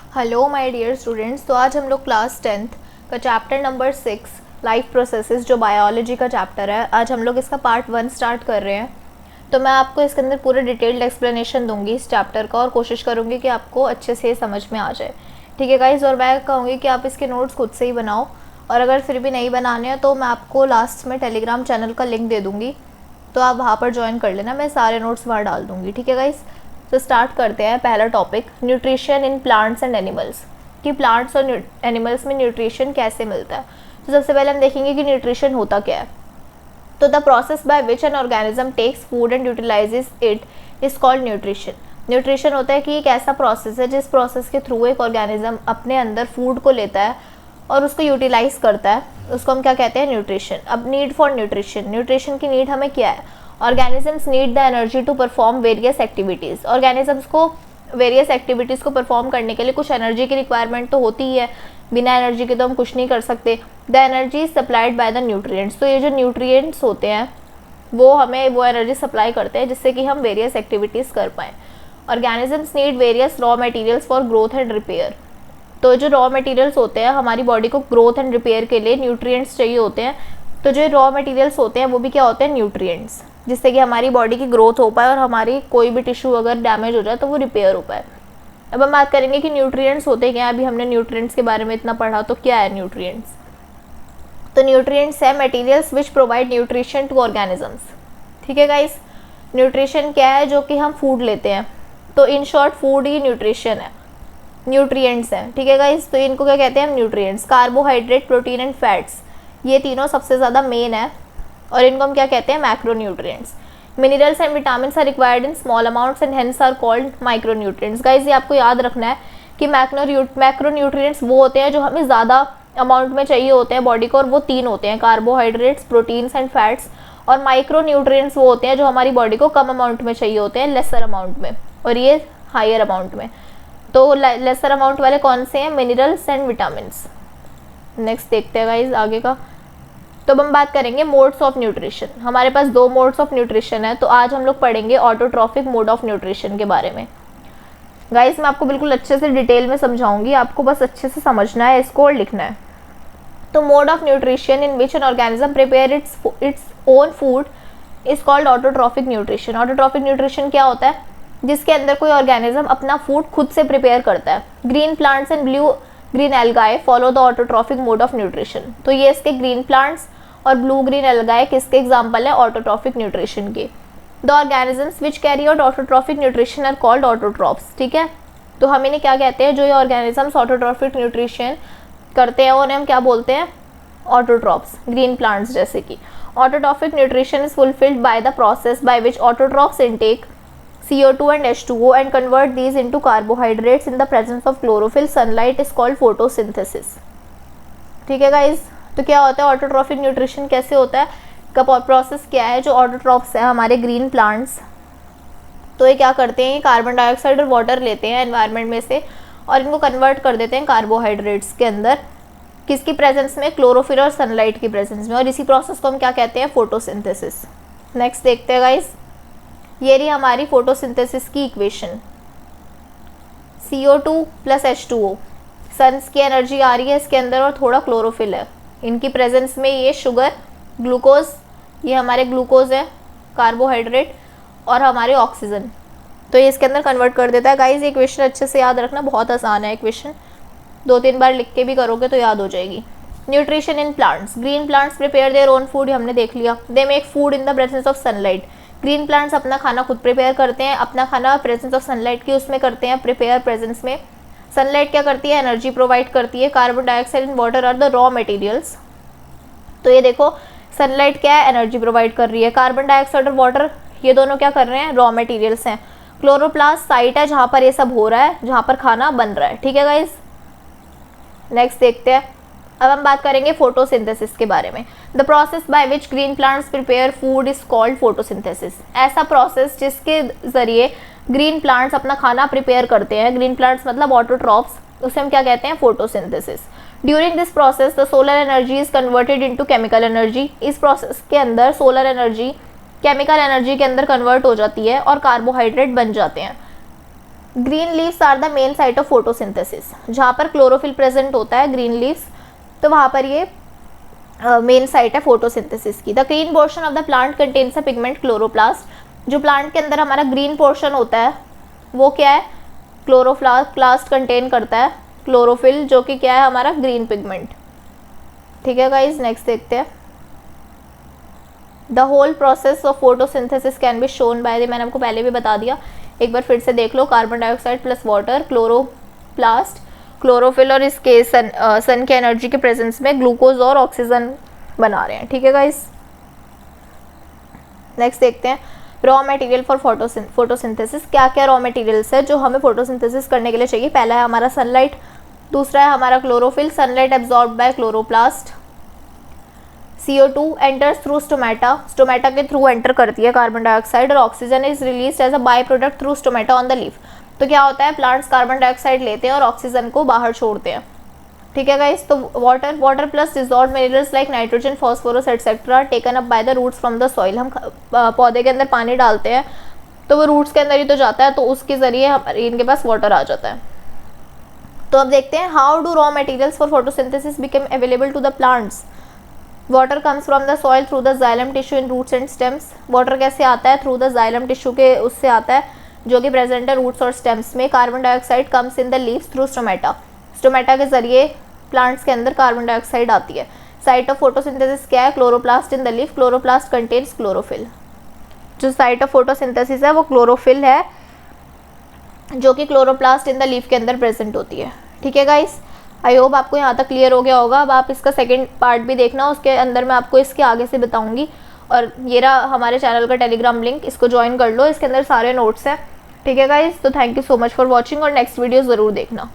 Hello my dear students. तो आज हम लोग क्लास 10th का चैप्टर नंबर 6 लाइफ प्रोसेसेस जो बायोलॉजी का चैप्टर है, आज हम लोग इसका पार्ट 1 स्टार्ट कर रहे हैं। तो मैं आपको इसके अंदर पूरा डिटेल्ड एक्सप्लेनेशन दूंगी इस चैप्टर का और कोशिश करूंगी कि आपको अच्छे से समझ में आ जाए। ठीक है गाइज, और मैं कहूँगी कि आप इसके नोट्स खुद से ही बनाओ, और अगर फिर भी नहीं बनाने हैं तो मैं आपको लास्ट में टेलीग्राम चैनल का लिंक दे दूँगी, तो आप वहाँ पर ज्वाइन कर लेना। मैं सारे नोट्स वहाँ डाल दूँगी। ठीक है गाइज, तो स्टार्ट करते हैं। पहला topic, nutrition in plants and animals, कि प्लांट्स और एनिमल्स में न्यूट्रिशन कैसे मिलता है। तो सबसे पहले हम देखेंगे कि न्यूट्रिशन होता क्या है। तो the process by which an organism takes food and utilises it is called nutrition. Nutrition होता है कि एक ऐसा प्रोसेस है जिस प्रोसेस के थ्रू एक ऑर्गेनिज्म अपने अंदर फूड को लेता है और उसको यूटिलाइज करता है, उसको हम क्या कहते हैं, न्यूट्रिशन। अब नीड फॉर न्यूट्रिशन, न्यूट्रिशन की नीड हमें क्या है। Organisms need the energy to perform various activities. Organisms को वेरियस एक्टिविटीज़ को परफॉर्म करने के लिए कुछ एनर्जी की रिक्वायरमेंट तो होती ही है, बिना एनर्जी के तो हम कुछ नहीं कर सकते। The energy is supplied by the nutrients. तो ये जो न्यूट्रिएंट्स होते हैं वो हमें वो एनर्जी सप्लाई करते हैं जिससे कि हम वेरियस एक्टिविटीज़ कर पाएँ। Organisms need various raw materials for growth and repair. तो जो रॉ मटेरियल्स होते हैं हमारी बॉडी को ग्रोथ एंड रिपेयर के लिए न्यूट्रिएंट्स चाहिए होते हैं। तो जो रॉ मटेरियल्स होते हैं वो भी क्या होते हैं, न्यूट्रिएंट्स, जिससे कि हमारी बॉडी की ग्रोथ हो पाए और हमारी कोई भी टिश्यू अगर डैमेज हो जाए तो वो रिपेयर हो पाए। अब हम बात करेंगे कि न्यूट्रिएंट्स होते क्या हैं। अभी हमने न्यूट्रिएंट्स के बारे में इतना पढ़ा, तो क्या है न्यूट्रिएंट्स। तो न्यूट्रिएंट्स है materials which provide nutrition to organisms. ठीक है गाइस, न्यूट्रिशन क्या है, जो कि हम फूड लेते हैं। तो in short food he nutrition है, न्यूट्रिएंट्स हैं। ठीक है गाइस, तो इनको क्या कहते हैं, nutrients. Carbohydrate, protein and fats, ये तीनों सबसे ज़्यादा मेन है और इनको हम क्या कहते हैं, macronutrients. Minerals and vitamins are required in small amounts and hence are called micronutrients. Guys, ये आपको याद रखना है कि मैक्रोन्यूट्रिएंट्स वो होते हैं जो हमें ज़्यादा अमाउंट में चाहिए होते हैं बॉडी को, और वो तीन होते हैं, कार्बोहाइड्रेट्स, प्रोटीन्स एंड फैट्स। और माइक्रोन्यूट्रिएंट्स वो होते हैं जो हमारी बॉडी को कम अमाउंट में चाहिए होते हैं, लेसर अमाउंट में, और ये हायर अमाउंट में। तो लेसर अमाउंट वाले कौन से हैं, मिनरल्स एंड विटामिन्स। नेक्स्ट देखते हैं गाइस आगे का। तो अब हम बात करेंगे मोड्स ऑफ न्यूट्रिशन। हमारे पास दो मोड्स ऑफ न्यूट्रिशन है, तो आज हम लोग पढ़ेंगे ऑटोट्रॉफिक मोड ऑफ न्यूट्रिशन के बारे में। गाइस, मैं आपको बिल्कुल अच्छे से डिटेल में समझाऊंगी, आपको बस अच्छे से समझना है इसको और लिखना है। तो mode of nutrition in which an organism prepare its own food is called autotrophic nutrition. Autotrophic nutrition क्या होता है, जिसके अंदर कोई ऑर्गेनिज्म अपना फूड खुद से प्रिपेयर करता है। Green plants and blue green algae follow the autotrophic mode of nutrition. तो ये इसके ग्रीन प्लांट्स और ब्लू ग्रीन एल्गाए किसके एग्जाम्पल है, ऑटोट्रॉफिक न्यूट्रिशन के। The organisms which carry out autotrophic nutrition are called autotrophs. ठीक है, तो हम इन्हें क्या कहते हैं, जो ये ऑर्गेनिजम्स ऑटोट्रॉफिक न्यूट्रिशन करते हैं उन्हें हम क्या बोलते हैं, ऑटोट्रॉफ्स। ग्रीन प्लांट्स जैसे कि autotrophic nutrition is fulfilled by the process by which autotrophs intake CO2 and H2O and convert these into carbohydrates in the presence of chlorophyll. Sunlight is called photosynthesis. ठीक है guys, तो क्या होता है autotrophic nutrition, कैसे होता है, का प्रोसेस क्या है। जो ऑटोट्रॉफ्स है हमारे ग्रीन प्लांट्स, तो ये क्या करते हैं, कार्बन डाइऑक्साइड और वाटर लेते हैं एनवायरनमेंट में से और इनको कन्वर्ट कर देते हैं कार्बोहाइड्रेट्स के अंदर, किसकी प्रेजेंस में, क्लोरोफिल और सनलाइट की प्रेजेंस में, और इसी प्रोसेस को हम क्या कहते हैं, फोटोसिंथेसिस। नेक्स्ट देखते हैं गाइज, ये रही हमारी फोटोसिंथेसिस की equation. CO2 plus H2O, sun's की एनर्जी आ रही है इसके अंदर और थोड़ा क्लोरोफिल है, इनकी प्रेजेंस में ये शुगर, ग्लूकोज, ये हमारे ग्लूकोज है, कार्बोहाइड्रेट, और हमारे ऑक्सीजन, तो ये इसके अंदर कन्वर्ट कर देता है। गाइस, ये इक्वेशन अच्छे से याद रखना, बहुत आसान है इक्वेशन, 2-3 बार लिख के भी करोगे तो याद हो जाएगी। Nutrition in plants, green plants prepare their own food, हमने देख लिया। They make food in the presence of sunlight. Green plants अपना खाना खुद प्रिपेयर करते हैं, अपना खाना प्रेजेंस ऑफ सनलाइट की उसमें करते हैं, प्रिपेयर प्रेजेंस में। सनलाइट क्या करती है, एनर्जी प्रोवाइड करती है। Carbon dioxide and water are the raw materials. तो ये देखो, सनलाइट क्या है, एनर्जी प्रोवाइड कर रही है। कार्बन डाइऑक्साइड और वाटर ये दोनों क्या कर रहे हैं, रॉ मटेरियल्स हैं। क्लोरोप्लास्ट साइट है जहाँ पर ये सब हो रहा है, जहाँ पर खाना बन रहा है। ठीक है गाइज, नेक्स्ट देखते हैं। अब हम बात करेंगे फोटोसिंथेसिस के बारे में। The process by which green plants prepare food is called photosynthesis. ऐसा प्रोसेस जिसके जरिए ग्रीन प्लांट्स अपना खाना प्रिपेयर करते हैं, ग्रीन प्लांट्स मतलब ऑटोट्रॉफ्स, उसे हम क्या कहते हैं, photosynthesis. During this process the solar energy is converted into chemical energy. इस प्रोसेस के अंदर सोलर एनर्जी केमिकल एनर्जी के अंदर कन्वर्ट हो जाती है और कार्बोहाइड्रेट बन जाते हैं। Green leaves are the main site of photosynthesis. जहाँ पर क्लोरोफिल प्रेजेंट होता है ग्रीन लीव्स, तो वहाँ पर ये मेन साइट है फोटोसिंथेसिस की। The green portion of the plant contains a pigment chloroplast. जो प्लांट के अंदर हमारा ग्रीन पोर्शन होता है वो क्या है, क्लोरोप्लास्ट कंटेन करता है क्लोरोफिल, जो कि क्या है हमारा ग्रीन पिगमेंट। ठीक है गाइज, नेक्स्ट देखते हैं। The whole process of photosynthesis can be shown by the, मैंने आपको पहले भी बता दिया, एक बार फिर से देख लो। Carbon dioxide plus water, chloroplast, chlorophyll और इसके सन के एनर्जी के प्रेजेंस में ग्लूकोज और ऑक्सीजन बना रहे हैं। ठीक है गाइस, नेक्स्ट देखते हैं रॉ मटेरियल फॉर फोटोसिंथेसिस। क्या क्या रॉ मटेरियल्स है जो हमें फोटोसिंथेसिस करने के लिए चाहिए। पहला है हमारा सनलाइट, दूसरा है हमारा chlorophyll, sunlight absorb by chloroplast. CO2 enters through stomata, stomata के थ्रू एंटर करती है कार्बन डाइऑक्साइड, और oxygen is release as a by product through stomata on the leaf. तो क्या होता है, प्लांट्स कार्बन डाइऑक्साइड लेते हैं और ऑक्सीजन को बाहर छोड़ते हैं। ठीक है गाइस, तो water plus dissolved minerals like nitrogen, phosphorus etcetera taken up by the roots from the soil. हम पौधे के अंदर पानी डालते हैं तो वो रूट्स के अंदर ही तो जाता है, तो उसके ज़रिए हमारे इनके पास वाटर आ जाता है। तो अब देखते हैं how do raw materials for photosynthesis become available to the plants. Water comes from the soil through the xylem tissue in roots and stems. Water कैसे आता है, थ्रू द जाइलम टिश्यू के उससे आता है जो कि प्रेजेंट है रूट्स और स्टेम्स में। Carbon dioxide comes in the leaves through stomata, stomata के जरिए प्लांट्स के अंदर कार्बन डाइऑक्साइड आती है। साइट ऑफ फोटोसिंथेसिस क्या है, chloroplast in the leaf, chloroplast contains chlorophyll. जो साइट ऑफ फोटोसिंथेसिस है वो क्लोरोफिल है, जो कि क्लोरोप्लास्ट इन द लीफ के अंदर प्रेजेंट होती है। ठीक है गाइस, आई होप आपको यहाँ तक क्लियर हो गया होगा। अब आप इसका सेकंड पार्ट भी देखना, उसके अंदर मैं आपको इसके आगे से बताऊंगी। और ये रहा हमारे चैनल का टेलीग्राम लिंक, इसको ज्वाइन कर लो, इसके अंदर सारे नोट्स हैं। ठीक है गाइस, तो thank you so much for watching और नेक्स्ट वीडियो ज़रूर देखना।